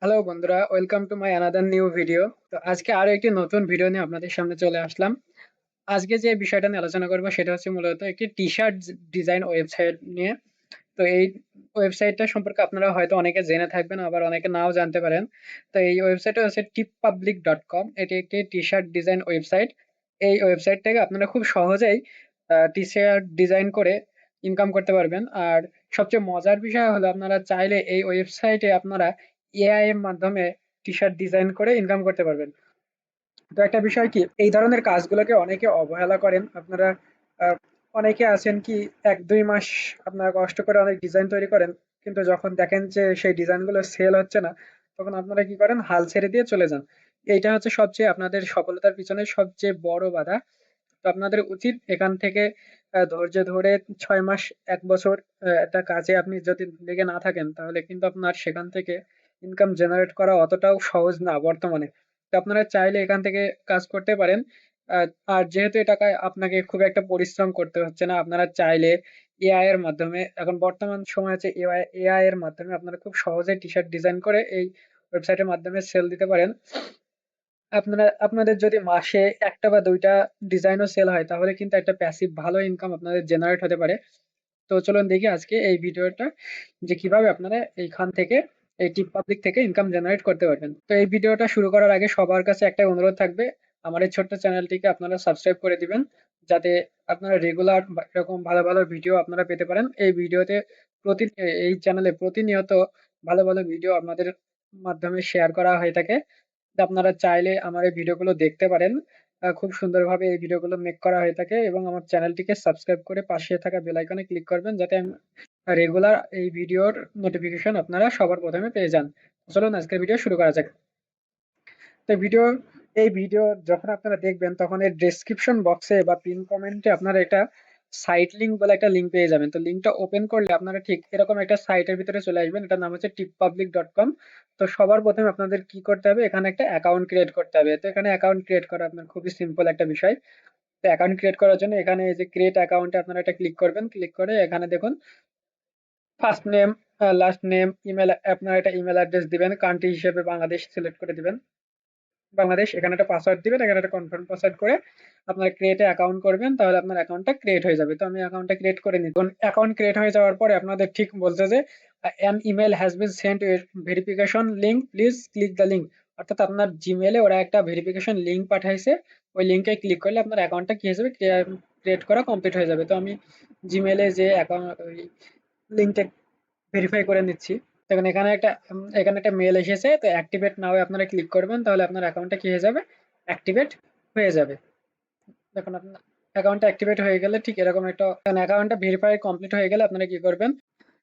Hello বন্ধুরা, welcome to my another new video. তো আজকে আরো একটি নতুন ভিডিও নিয়ে আপনাদের সামনে চলে আসলাম। আজকে যে বিষয়টা নিয়ে আলোচনা করবো সেটা হচ্ছে মূলত একটি টি শার্ট ডিজাইন ওয়েবসাইট নিয়ে। তো এই ওয়েবসাইটটা সম্পর্কে আপনারা হয়তো অনেকে জেনে থাকবেন, আবার অনেকে নাও জানতে পারেন। তো এই ওয়েবসাইটটা হচ্ছে tippublic.com। এটি একটি টি শার্ট ডিজাইন ওয়েবসাইট। এই ওয়েবসাইট থেকে আপনারা খুব সহজেই টি শার্ট ডিজাইন করে ইনকাম করতে পারবেন। আর সবচেয়ে মজার বিষয় হলো আপনারা চাইলে এই ওয়েবসাইটে আপনারা এআই এর মাধ্যমে টি শার্ট ডিজাইন করে ইনকাম করতে পারবেন। তো একটা বিষয় কি, এই ধরনের কাজগুলোকে অনেকে অবহেলা করেন। আপনারা আহ, অনেকে আছেন কি 1-2 মাস আপনারা কষ্ট করে অনেক ডিজাইন তৈরি করেন, কিন্তু যখন দেখেন যে সেই ডিজাইনগুলো সেল হচ্ছে না, তখন আপনারা কি করেন, হাল ছেড়ে দিয়ে চলে যান। এইটা হচ্ছে সবচেয়ে আপনাদের সফলতার পিছনে সবচেয়ে বড় বাধা। তো আপনাদের উচিত এখান থেকে ধৈর্য ধরে 6 মাস 1 বছর একটা কাজে আপনি যদি লেগে না থাকেন, তাহলে কিন্তু আপনার সেখান থেকে ইনকাম জেনারেট করা অতটাও সহজ না বর্তমানে। তো আপনারা চাইলে এখান থেকে কাজ করতে পারেন। আহ, আর যেহেতু এটাকে আপনাকে খুব একটা পরিশ্রম করতে হচ্ছে না, আপনারা চাইলে এআই এর মাধ্যমে, এখন বর্তমান সময় আছে এআই এআই এর মাধ্যমে আপনারা খুব সহজে টি শার্ট ডিজাইন করে এই ওয়েবসাইটের মাধ্যমে সেল দিতে পারেন। আপনাদের যদি মাসে 1টা বা 2টা ডিজাইনও সেল হয়, তাহলে কিন্তু একটা প্যাসিভ ভালো ইনকাম আপনাদের জেনারেট হতে পারে। তো চলুন দেখি আজকে এই ভিডিওটা যে কিভাবে আপনারা এইখান থেকে এই টিপ পাবলিক থেকে ইনকাম জেনারেট করতে পারবেন। তো এই ভিডিওটা শুরু করার আগে সবার কাছে একটা অনুরোধ থাকবে, আমার এই ছোট্ট চ্যানেলটিকে আপনারা সাবস্ক্রাইব করে দিবেন, যাতে আপনারা রেগুলার এরকম ভালো ভালো ভিডিও আপনারা পেতে পারেন। এই ভিডিওতে প্রতি এই চ্যানেলে প্রতিনিয়ত ভালো ভালো ভিডিও আপনাদের মাধ্যমে শেয়ার করা হয়ে থাকে। তো আপনারা চাইলে আমার এই ভিডিওগুলো দেখতে পারেন। খুব সুন্দরভাবে এই ভিডিওগুলো মেক করা হয়ে থাকে, এবং আমার চ্যানেলটিকে সাবস্ক্রাইব করে পাশে থাকা বেল আইকনে ক্লিক করবেন, যাতে আমি রেগুলার এই ভিডিওর নোটিফিকেশন আপনারা সবার প্রথমে পেয়ে যান। চলুন আজকের ভিডিও শুরু করা যাক। তো এই ভিডিও যখন আপনারা দেখবেন, তখন এর ডেসক্রিপশন বক্সে বা পিন কমেন্টে আপনারা এটা সাইট লিংক বলে একটা লিংক পেয়ে যাবেন। তো লিংকটা ওপেন করলে আপনারা ঠিক এরকম একটা সাইটের ভিতরে চলে আসবেন। এটার নাম হচ্ছে tippublic.com। তো সবার প্রথমে আপনাদের কি করতে হবে, এখানে একটা অ্যাকাউন্ট ক্রিয়েট করতে হবে। তো এখানে অ্যাকাউন্ট ক্রিয়েট করা আপনার খুবই সিম্পল একটা বিষয়। তো অ্যাকাউন্ট ক্রিয়েট করার জন্য এখানে এই যে ক্রিয়েট অ্যাকাউন্টে আপনারা এটা ক্লিক করবেন। ক্লিক করে এখানে দেখুন first name, last name, email, আপনারা এটা ইমেল অ্যাড্রেস দিবেন। কান্ট্রি হিসেবে বাংলাদেশ সিলেক্ট করে দিবেন, বাংলাদেশ। এখানে একটা পাসওয়ার্ড দিবেন, এখানে একটা কনফার্ম পাসওয়ার্ড করে আপনার ক্রিয়েটে অ্যাকাউন্ট করবেন, তাহলে আপনার অ্যাকাউন্টটা ক্রিয়েট হয়ে যাবে। তো আমি অ্যাকাউন্টটা ক্রিয়েট করে নিই। অ্যাকাউন্ট ক্রিয়েট হয়ে যাওয়ার পরে আপনাদের ঠিক বলতে যে an email has been sent verification link, please click the link. অর্থাৎ আপনার জিমেলে ওরা একটা ভেরিফিকেশন লিঙ্ক পাঠাইছে, ওই লিঙ্কে ক্লিক করলে আপনার অ্যাকাউন্টটা কি হয়ে যাবে, ক্রিয়েট করা কমপ্লিট হয়ে যাবে। তো আমি জিমেলে যে অ্যাকাউন্ট ওই লিঙ্কটা ভেরিফাই করে নিচ্ছি। দেখুন এখানে একটা মেল এসেছে। তো অ্যাক্টিভেট নাও এ আপনারা ক্লিক করবেন, তাহলে আপনার অ্যাকাউন্টটা কি হয়ে যাবে, অ্যাক্টিভেট হয়ে যাবে। দেখুন আপনার অ্যাকাউন্টটা অ্যাক্টিভেট হয়ে গেলে ঠিক এরকম একটা অ্যাকাউন্টটা ভেরিফাই কমপ্লিট হয়ে গেলে আপনারা কি করবেন,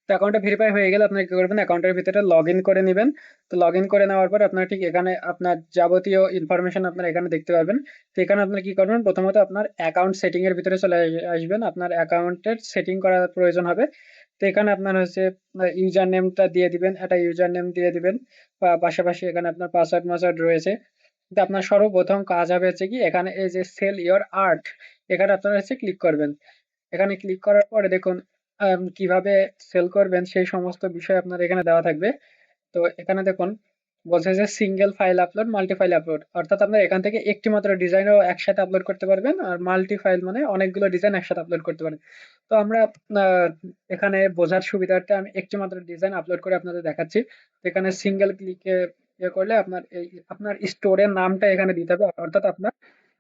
তো অ্যাকাউন্টটা ভেরিফাই হয়ে গেলে আপনারা কি করবেন, অ্যাকাউন্টের ভিতরে লগ ইন করে নেবেন। তো লগ ইন করে নেওয়ার পর আপনারা ঠিক এখানে আপনার যাবতীয় ইনফরমেশন আপনারা এখানে দেখতে পাবেন। তো এখানে আপনারা কি করবেন, প্রথমত আপনার অ্যাকাউন্ট সেটিং এর ভিতরে চলে আসবেন। আপনার অ্যাকাউন্টের সেটিং করার প্রয়োজন হবে। তো এখানে আপনার হচ্ছে ইউজার নেমটা দিয়ে দিবেন, একটা ইউজার নেম দিয়ে দিবেন। পাশাপাশি এখানে আপনার পাসওয়ার্ড মাসওয়ার্ড রয়েছে। কিন্তু আপনার সর্বপ্রথম কাজ হবে হচ্ছে কি, এখানে এই যে সেল ইওর আর্ট, এখানে আপনারা হচ্ছে ক্লিক করবেন। এখানে ক্লিক করার পরে দেখুন কিভাবে সেল করবেন সেই সমস্ত বিষয় আপনার এখানে দেওয়া থাকবে। তো এখানে দেখুন বলছে যে single file upload, multi file upload, অর্থাৎ আপনার এখান থেকে একটি মাত্র ডিজাইনও একসাথে আপলোড করতে পারবেন। আর মাল্টি ফাইল মানে অনেকগুলো ডিজাইন একসাথে আপলোড করতে পারেন। তো আমরা আহ, এখানে বোঝার সুবিধার্থে আমি একটি মাত্র ডিজাইন আপলোড করে আপনাদের দেখাচ্ছি। তো এখানে সিঙ্গেল ক্লিকে ইয়ে করলে আপনার স্টোরের নামটা এখানে দিতে হবে। অর্থাৎ আপনার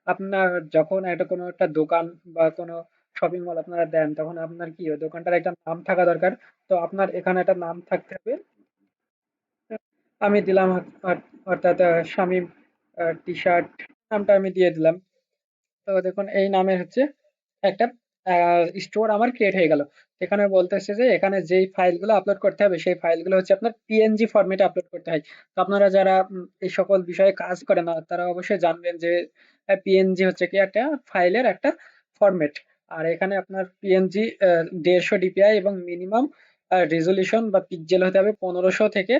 আপনার যখন একটা কোনো একটা দোকান বা কোনো শপিং মল আপনারা দেন, তখন আপনার কি ওই দোকানটার একটা নাম থাকা দরকার। তো আপনার এখানে একটা নাম থাকতে হবে। আমি দিলাম অর্থাৎ শামীম টি শার্ট নামটা আমি দিয়ে দিলাম। তো দেখুন এই নামের হচ্ছে একটা স্টোর আমার ক্রিয়েট হয়ে গেল। এখানে বলতেছে যে এখানে যেই ফাইলগুলো আপলোড করতে হবে, সেই ফাইলগুলো হচ্ছে আপনার পিএনজি ফরম্যাটে আপলোড করতে হয়। তো আপনারা যারা এই সকল বিষয়ে কাজ করে না, তারা অবশ্যই জানবেন যে পিএনজি হচ্ছে কি একটা ফাইলের একটা ফরম্যাট। আর এখানে আপনার পিএনজি 150 ডিপিআই এবং মিনিমাম রেজলিউশন বা পিক্সেল হতে হবে 1500 থেকে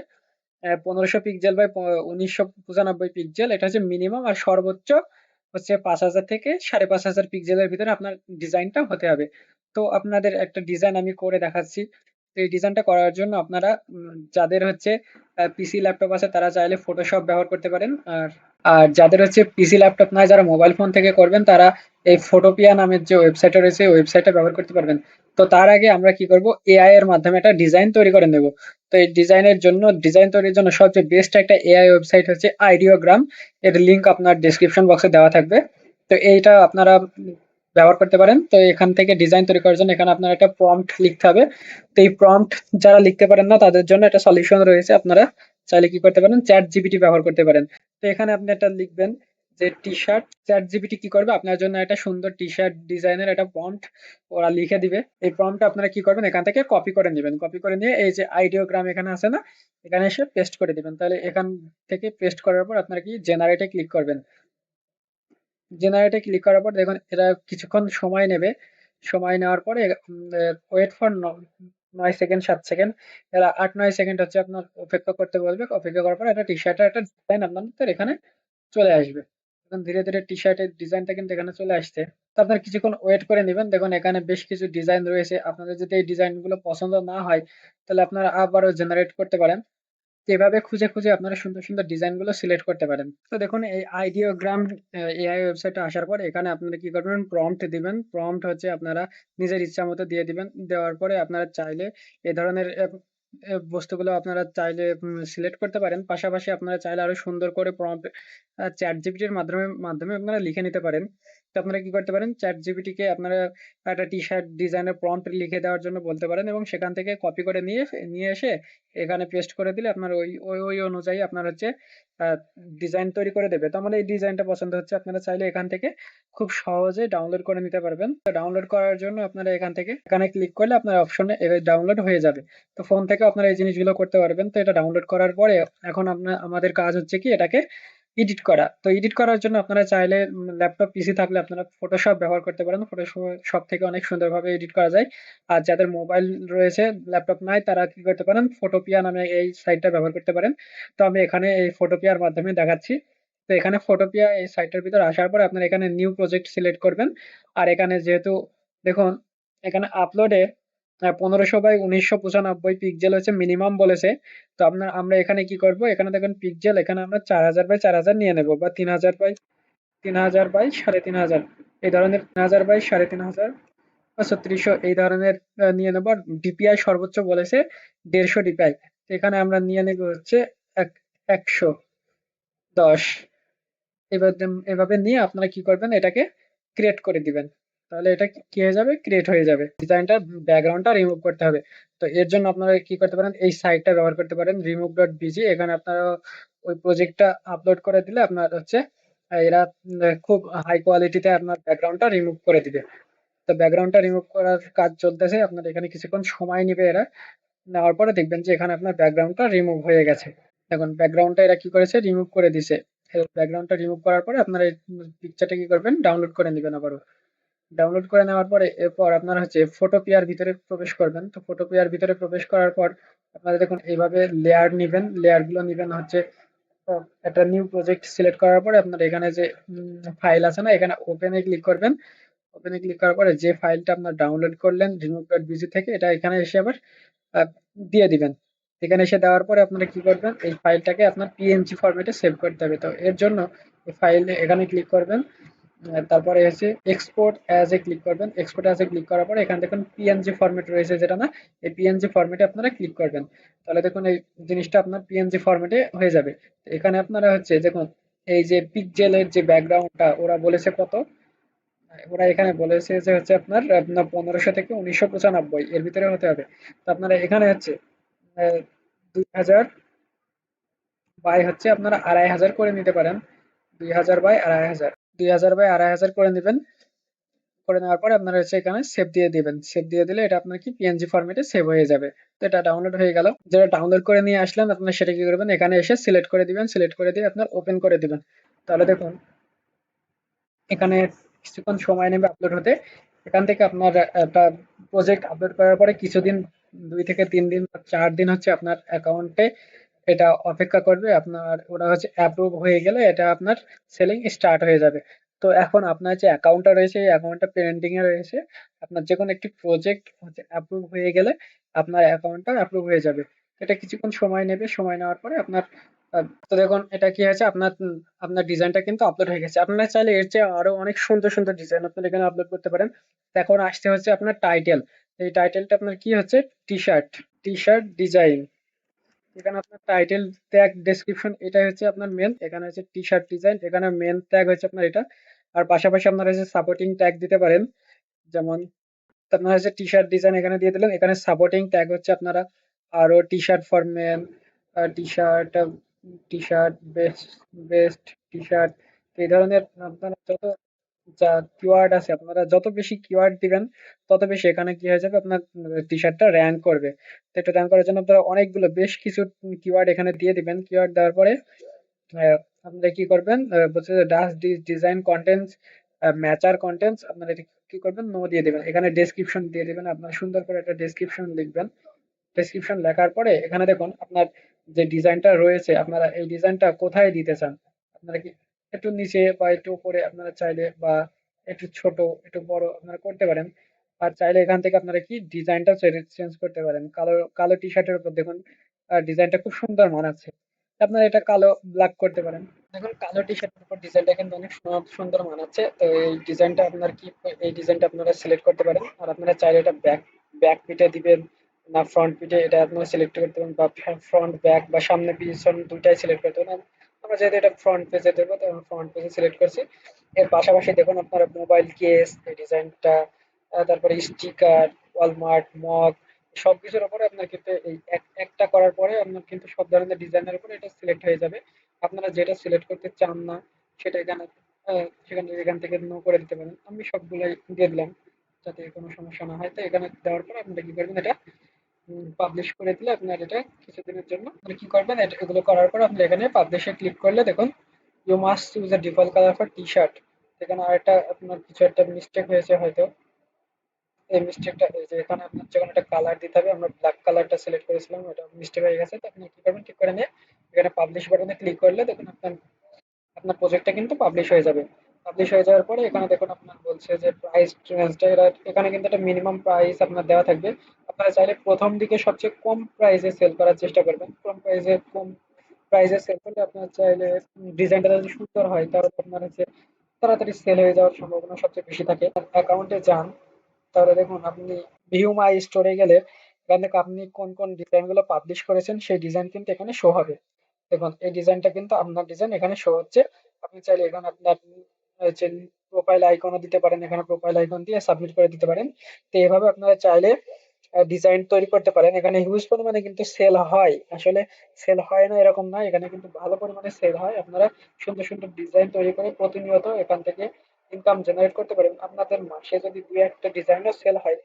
1500 পিক্সেল বাই 1995 পিক্সেল, এটা হচ্ছে মিনিমাম। আর সর্বোচ্চ হচ্ছে 5000 থেকে 5500 পিক্সেলের ভিতরে আপনার ডিজাইনটা হতে হবে। তো আপনাদের একটা ডিজাইন আমি করে দেখাচ্ছি। তো এই ডিজাইনটা করার জন্য আপনারা যাদের হচ্ছে পিসি ল্যাপটপ আছে তারা চাইলে ফটোশপ ব্যবহার করতে পারেন। আর যাদের হচ্ছে পিসি ল্যাপটপ নাই, যারা মোবাইল ফোন থেকে করবেন, তারা এই ফটোপিয়া নামের যে ওয়েবসাইটটা রয়েছে ওই ওয়েবসাইটটা ব্যবহার করতে পারবেন। তো তার আগে আমরা কি করব, এআই এর মাধ্যমে একটা ডিজাইন তৈরি করে নেব। তো এই ডিজাইন তৈরির জন্য সবচেয়ে বেস্ট একটা এআই ওয়েবসাইট হচ্ছে আইডিওগ্রাম। এর লিংক আপনার ডেসক্রিপশন বক্সে দেওয়া থাকবে। তো এইটা আপনারা ব্যবহার করতে পারেন। তো এখান থেকে ডিজাইন তৈরি করার জন্য এখানে আপনার একটা প্রম্পট লিখতে হবে। তো এই প্রম্পট যারা লিখতে পারেন না তাদের জন্য একটা সলিউশন রয়েছে। আপনারা চাইলে কি করতে পারেন, চ্যাট জিপিটি ব্যবহার করতে পারেন। তো এখানে আপনি একটা লিখবেন যে টি শার্ট। চ্যাট জিপিটি কি করবে, আপনার জন্য একটা সুন্দর টি শার্ট ডিজাইনের একটা প্রম্পট ওরা লিখে দিবে। এই প্রম্পটটা আপনারা কি করবেন, এখান থেকে কপি করে নেবেন। কপি করে নিয়ে এই যে আইডিওগ্রাম এখানে আছে না, এখানে এসে পেস্ট করে দিবেন। তাহলে এখান থেকে পেস্ট করার পর আপনারা কি জেনারেটে ক্লিক করবেন। জেনারেটে ক্লিক করার পর দেখুন এটা কিছুক্ষণ সময় নেবে। সময় নেওয়ার পরে ওয়েট ফর 9 সেকেন্ড 7 সেকেন্ড, এরা 8-9 সেকেন্ড হচ্ছে আপনার অপেক্ষা করতে বলবে। অপেক্ষা করার পর একটা টি শার্টের একটা ডিজাইন আপনাদের এখানে চলে আসবে। এখন ধীরে ধীরে টি শার্টের ডিজাইনটা কিন্তু এখানে চলে আসছে। তো আপনার কিছুক্ষণ ওয়েট করে নেবেন। দেখুন এখানে বেশ কিছু ডিজাইন রয়েছে। আপনাদের যদি এই ডিজাইনগুলো পছন্দ না হয় তাহলে আপনারা আবারও জেনারেট করতে পারেন। তো এভাবে খুঁজে খুঁজে আপনারা সুন্দর সুন্দর ডিজাইন গুলো সিলেক্ট করতে পারেন। তো দেখুন এই আইডিওগ্রাম এআই ওয়েবসাইটে আসার পরে এখানে আপনারা কি করবেন, প্রম্পট দিবেন। প্রম্পট হচ্ছে আপনারা নিজের ইচ্ছা মতো দিয়ে দিবেন। দেওয়ার পরে আপনারা চাইলে এই ধরনের বস্তুগুলো আপনারা চাইলে সিলেক্ট করতে পারেন। পাশাপাশি আপনারা চাইলে আরো সুন্দর করে প্রম্পট চ্যাট জিপিটির মাধ্যমে মাধ্যমে আপনারা লিখে নিতে পারেন। তো আপনারা কি করতে পারেন, চ্যাট জিপিটি কে আপনারা একটা টি শার্ট ডিজাইনের প্রম্পট লিখে দেওয়ার জন্য বলতে পারেন এবং সেখান থেকে কপি করে নিয়ে নিয়ে এসে এখানে পেস্ট করে দিলে আপনার ওই অনুযায়ী আপনার হচ্ছে ডিজাইন তৈরি করে দেবে। তো আমার এই ডিজাইনটা পছন্দ হচ্ছে, আপনারা চাইলে এখান থেকে খুব সহজে ডাউনলোড করে নিতে পারবেন। তো ডাউনলোড করার জন্য আপনারা এখান থেকে এখানে ক্লিক করলে আপনার অপশনে ডাউনলোড হয়ে যাবে। তো ফোন থেকে আপনারা এই জিনিসগুলো করতে পারবেন। তো এটা ডাউনলোড করার পরে এখন আমাদের কাজ হচ্ছে কি এটাকে এডিট করা। তো এডিট করার জন্য আপনারা চাইলে ল্যাপটপ পিসি থাকলে আপনারা ফটোশপ ব্যবহার করতে পারেন। ফটোশপ থেকে অনেক সুন্দরভাবে এডিট করা যায়। আর যাদের মোবাইল রয়েছে, ল্যাপটপ নাই, তারা কি করতে পারেন, ফটোপিয়া নামে এই সাইটটা ব্যবহার করতে পারেন। তো আমি এখানে এই ফটোপিয়ার মাধ্যমে দেখাচ্ছি। তো এখানে ফটোপিয়া এই সাইটের ভিতর আসার পরে আপনারা এখানে নিউ প্রজেক্ট সিলেক্ট করবেন। আর এখানে যেহেতু দেখুন এখানে আপলোডে 1500 বাই 1995 পিক্সেল হচ্ছে মিনিমাম বলেছে। তো আমরা এখানে কি করব, এখানে দেখেন পিক্সেল, এখানে আমরা 4000 বাই 4000 নিয়ে নেব, বা 3000 বাই 3500 এই ধরনের, 3000 বাই 3500 বা 3600 এই ধরনের নিয়ে নেব। আর ডিপিআই সর্বোচ্চ বলেছে 150 ডিপিআই। এখানে আমরা নিয়ে নেব হচ্ছে 110। এভাবে নিয়ে আপনারা কি করবেন, এটাকে ক্রিয়েট করে দিবেন। তাহলে এটা কি হয়ে যাবে, ক্রিয়েট হয়ে যাবে। ডিজাইনটা ব্যাকগ্রাউন্ডটা রিমুভ করতে হবে। তো এর জন্য আপনারা কি করতে পারেন, এই সাইটটা ব্যবহার করতে পারেন remove.bg। এখানে আপনারা ওই প্রজেক্টটা আপলোড করে দিলে আপনার হচ্ছে এরা খুব হাই কোয়ালিটিতে আপনার ব্যাকগ্রাউন্ডটা রিমুভ করে দিবে। তো ব্যাকগ্রাউন্ডটা রিমুভ করার কাজ চলতেছে, আপনার এখানে কিছুক্ষণ সময় নেবে। এরা নেওয়ার পরে দেখবেন যে এখানে আপনার ব্যাকগ্রাউন্ডটা রিমুভ হয়ে গেছে। দেখুন ব্যাকগ্রাউন্ডটা এরা কি করেছে, রিমুভ করে দিছে। ব্যাকগ্রাউন্ডটা রিমুভ করার পরে আপনারা এই পিকচারটা কি করবেন, ডাউনলোড করে নেবেন আবারও। ডাউনলোড করে নেওয়ার পরে এরপর আপনারা হচ্ছে ফটোপিয়ার ভিতরে প্রবেশ করবেন। তো ফটোপিয়ার ভিতরে প্রবেশ করার পর আপনারা দেখুন এইভাবে লেয়ার নিবেন। লেয়ার গুলো নিবেন হচ্ছে একটা নিউ প্রজেক্ট সিলেক্ট করার পরে আপনার এখানে যে ফাইল আছে না, এখানে ওপেনে ক্লিক করবেন। ওপেনে ক্লিক করার পরে যে ফাইলটা আপনার ডাউনলোড করলেন remove.bg থেকে, এটা এখানে এসে আবার আহ, দিয়ে দিবেন। এখানে এসে দেওয়ার পরে আপনারা কি করবেন, এই ফাইলটাকে আপনার পিএনজি ফরম্যাটে সেভ করতে হবে। তো এর জন্য এই ফাইল এখানে ক্লিক করবেন। তারপরে হচ্ছে এক্সপোর্ট অ্যাজ এ ক্লিক করবেন। এক্সপোর্ট অ্যাজ এ ক্লিক করার পরে এখানে দেখুন পিএনজি ফরম্যাট রয়েছে যেটা না, এই পিএনজি ফরম্যাটে আপনারা ক্লিক করবেন। তাহলে দেখুন এই জিনিসটা আপনার পিএনজি ফরম্যাটে হয়ে যাবে। তো এখানে আপনারা হচ্ছে দেখুন এই যে পিক্সেলের যে ব্যাকগ্রাউন্ডটা ওরা বলেছে কত, ওরা এখানে বলেছে যে হচ্ছে আপনার আপনার 1500 থেকে 1995 এর ভিতরে হতে হবে। তো আপনারা এখানে হচ্ছে 2000 বাই হচ্ছে আপনারা 2500 করে নিতে পারেন। 2000 বাই 2500, 2000 বাই 2500 করে নেবেন। করে নেওয়ার পরে আপনারা হচ্ছে এখানে সেভ দিয়ে দিবেন। সেভ দিয়ে দিলে এটা আপনার কি পিএনজি ফরম্যাটে সেভ হয়ে যাবে। তো এটা ডাউনলোড হয়ে গেল। যেটা ডাউনলোড করে নিয়ে আসলেন আপনারা সেটা কি করবেন, এখানে এসে সিলেক্ট করে দিবেন। সিলেক্ট করে দিয়ে আপনার ওপেন করে দিবেন। তাহলে দেখুন এখানে কিছুক্ষণ সময় নেবে আপলোড হতে। এখান থেকে আপনার একটা প্রজেক্ট আপলোড করার পরে কিছুদিন, 2 থেকে 3 দিন বা 4 দিন হচ্ছে আপনার অ্যাকাউন্টে এটা অপেক্ষা করবে। আপনার ওটা হচ্ছে অ্যাপ্রুভ হয়ে গেলে এটা আপনার সেলিং স্টার্ট হয়ে যাবে। তো তো এখন আপনার যে অ্যাকাউন্টটা রয়েছে এই অ্যাকাউন্টটা পেন্ডিং এ রয়েছে। আপনার যে কোনো একটি প্রজেক্ট হচ্ছে অ্যাপ্রুভ হয়ে গেলে আপনার অ্যাকাউন্টটা অ্যাপ্রুভ হয়ে যাবে। এটা কিছুক্ষণ সময় নেবে, সময় নেওয়ার পরে আপনার তো দেখুন এটা কি হয়েছে, আপনার ডিজাইনটা কিন্তু আপলোড হয়ে গেছে। আপনারা চাইলে এর চেয়ে আরো অনেক সুন্দর সুন্দর ডিজাইন আপনারা এখানে আপলোড করতে পারেন। তো এখন আসতে হচ্ছে আপনার টাইটেল। এই টাইটেলটা আপনার কি হচ্ছে, টি শার্ট, টি শার্ট ডিজাইন। এখানে আপনার টাইটেল, ট্যাগ, ডেসক্রিপশন এটাই হচ্ছে আপনার মেন। এখানে হচ্ছে টি শার্ট ডিজাইন, এখানে মেন ট্যাগ হচ্ছে আপনার এটা। আর পাশাপাশি আপনারা হচ্ছে সাপোর্টিং ট্যাগ দিতে পারেন। যেমন আপনার হচ্ছে টি শার্ট ডিজাইন এখানে দিয়ে দিলেন, এখানে সাপোর্টিং ট্যাগ হচ্ছে আপনারা আরো T shirt for men, T shirt, T shirt best, best T shirt, এই ধরনের আপনারা যত যা কিওয়ার্ড আছে আপনারা যত বেশি কিওয়ার্ড দিবেন তত বেশি এখানে কি হয়ে যাবে, আপনার টি শার্টটা র্যাঙ্ক করবে। তো এটা র্যাঙ্ক করার জন্য আপনারা অনেকগুলো বেশ কিছু কিওয়ার্ড এখানে দিয়ে দিবেন। কিওয়ার্ড দেওয়ার পরে আহ, আপনারা কি করবেন, বলছে যে ডাস ডিজাইন কন্টেন্টস ম্যাচার কন্টেন্টস, আপনারা এটা কি করবেন, নো দিয়ে দিবেন। এখানে ডেসক্রিপশন দিয়ে দিবেন, আপনারা সুন্দর করে একটা ডেসক্রিপশন লিখবেন। ডেসক্রিপশন লেখার পরে এখানে দেখুন আপনার যে ডিজাইনটা রয়েছে আপনারা এই ডিজাইনটা কোথায় দিতে চান। আপনারা কি একটু নিচে বা একটু উপরে আপনারা চাইলে, বা একটু ছোট একটু বড় আপনারা করতে পারেন। আর চাইলে এখান থেকে আপনারা কি ডিজাইনটা চেঞ্জ করতে পারেন। কালো কালো টি শার্টের উপর দেখুন ডিজাইনটা খুব সুন্দর মানাচ্ছে, আপনারা এটা কালো ব্ল্যাক করতে পারেন। দেখুন কালো টি শার্টের উপর ডিজাইনটা কিন্তু অনেক সুন্দর মানাচ্ছে। তো এই ডিজাইনটা আপনার কি, এই ডিজাইনটা আপনারা সিলেক্ট করতে পারেন। আর আপনারা চাইলে এটা ব্যাক ব্যাক পিটে দিবেন না ফ্রন্ট পিটে, এটা আপনারা সিলেক্ট করতে পারেন। বা ফ্রন্ট ব্যাক বা সামনে পিছন দুইটাই সিলেক্ট করতে পারেন। আমরা যেহেতু এটা ফ্রন্ট পেজে দেবো তো ফ্রন্ট পেজে সিলেক্ট করছি। এর পাশাপাশি দেখুন আপনারা মোবাইল কেস এই ডিজাইনটা, তারপরে স্টিকার, ওয়ালমার্ট, মগ, সবকিছুর উপরে আপনার কিন্তু এই একটা করার পরে আপনার কিন্তু সব ধরনের ডিজাইনের উপরে এটা সিলেক্ট হয়ে যাবে। আপনারা যেটা সিলেক্ট করতে চান না সেটা এখানে এখান থেকে নো করে দিতে পারেন। আমি সবগুলাই দিয়ে দিলাম যাতে কোনো সমস্যা না হয়। তো এখানে দেওয়ার পর আপনারা কি করবেন, এটা পাবলিশ করে দিলে আপনার এটা কিছুদিনের জন্য আপনি কি করবেন, এগুলো করার পর আপনি এখানে পাবলিশে ক্লিক করলে দেখুন you must choose a default colour for T shirt. এখানে আরেকটা আপনার কিছু একটা মিস্টেক হয়েছে হয়তো। এই মিস্টেকটা এই যে এখানে আপনার যখন একটা কালার দিতে হবে, আমরা ব্ল্যাক কালারটা সিলেক্ট করেছিলাম, ওটা মিস্টেক হয়ে গেছে। তো আপনি কি করবেন, ঠিক করে নিয়ে এখানে পাবলিশ বাটনে ক্লিক করলে দেখুন আপনার আপনার প্রজেক্টটা কিন্তু পাবলিশ হয়ে যাবে। পাবলিশ হয়ে যাওয়ার পরে এখানে দেখুন আপনার বলছে যে প্রাইস রেঞ্জটা, এখানে কিন্তু একটা মিনিমাম প্রাইস আপনার দেওয়া থাকবে। আপনারা চাইলে প্রথম দিকে সবচেয়ে কম প্রাইসে সেল করার চেষ্টা করবেন। কম প্রাইসে সেল করলে আপনার চাইলে ডিজাইনটা যদি সুন্দর হয় তাহলে আপনার হচ্ছে তাড়াতাড়ি সেল হয়ে যাওয়ার সম্ভাবনা সবচেয়ে বেশি থাকে। অ্যাকাউন্টে যান, তাহলে দেখুন আপনি ভিউ মাই স্টোরে গেলে এখান থেকে আপনি কোন কোন ডিজাইনগুলো পাবলিশ করেছেন সেই ডিজাইন কিন্তু এখানে শো হবে। দেখুন এই ডিজাইনটা কিন্তু আপনার ডিজাইন এখানে শো হচ্ছে। আপনি চাইলে এখানে আপনার হচ্ছে প্রোফাইল আইকনও দিতে পারেন, এখানে প্রোফাইল আইকন দিয়ে সাবমিট করে দিতে পারেন। তো এভাবে আপনারা চাইলে ডিজাইন তৈরি করতে পারেন। এখানে হিউজ পরিমাণে কিন্তু সেল হয়, আসলে সেল হয় না এরকম না, এখানে কিন্তু ভালো পরিমাণে সেল হয়। আপনারা সুন্দর সুন্দর ডিজাইন তৈরি করে প্রতিনিয়ত এখান থেকে ইনকাম জেনারেট করতে পারেন। আপনাদের মাসে যদি দুই একটা ডিজাইনও সেল হয়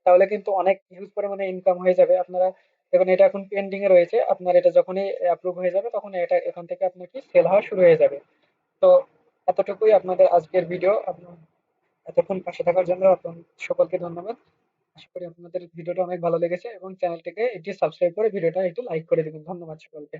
তাহলে কিন্তু অনেক হিউজ পরিমাণে ইনকাম হয়ে যাবে। আপনারা দেখুন এটা এখন পেন্ডিং এ রয়েছে, আপনার এটা যখনই অ্যাপ্রুভ হয়ে যাবে তখন এটা এখান থেকে আপনার কি সেল হওয়া শুরু হয়ে যাবে। তো এতটুকুই আপনাদের আজকের ভিডিও। আপনার এতক্ষণ পাশে থাকার জন্য সকলকে ধন্যবাদ। আশা করি আপনাদের ভিডিওটা অনেক ভালো লেগেছে এবং চ্যানেলটিকে এটি সাবস্ক্রাইব করে ভিডিওটা একটু লাইক করে দিবেন। ধন্যবাদ সকলকে।